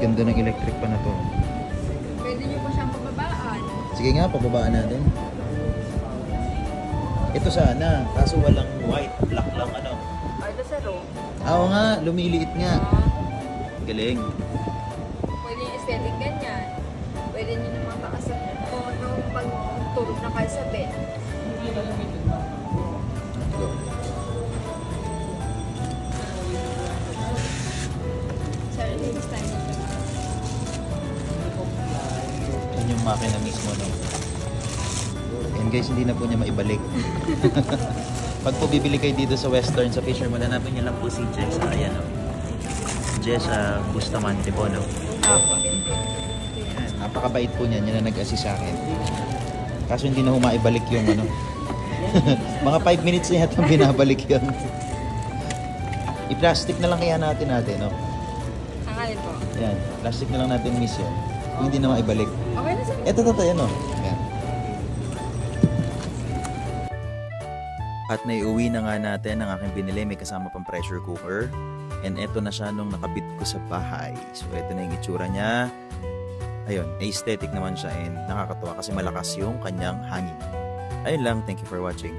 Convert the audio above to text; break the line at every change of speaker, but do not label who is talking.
Ganda ng electric pa na to.
Pwede nyo pa siyang pababaan.
Sige nga, pababaan natin. Ito sana, kaso walang white, black lang ano.
Ay, ito sa room.
Oo nga, lumiliit nga. Galing.
Pwede yung aesthetic ganyan. Pwede nyo naman pakasap o nung pagtulog na kayo sa bed.
Go.
Sorry, next time.
Yan yung makina mismo, no? Yan guys, hindi na po niya maibalik. Pag po bibili kayo dito sa Western, sa Fisherman, hanapin niyo lang po si Jess. Ayan, no? Jess Bustamante po, no?
Apo.
Yan, napakabait po niyan. Yan na nag-assist sa akin. Kaso hindi na humaibalik yung ano. Mga 5 minutes na yata binabalik yun. I-plastic na lang kaya natin, no?
Ang alin po?
Yan, plastic na lang natin, miss yun. Kung hindi na maibalik.
Okay na sir.
Ito, yan, no? Yan. At naiuwi na nga natin ang aking binili. May kasama pang pressure cooker. And eto na siya nung nakabit ko sa bahay. So, eto na yung itsura niya. Ayun, aesthetic naman siya and nakakatuwa kasi malakas yung kanyang hangin. Ayun lang, thank you for watching.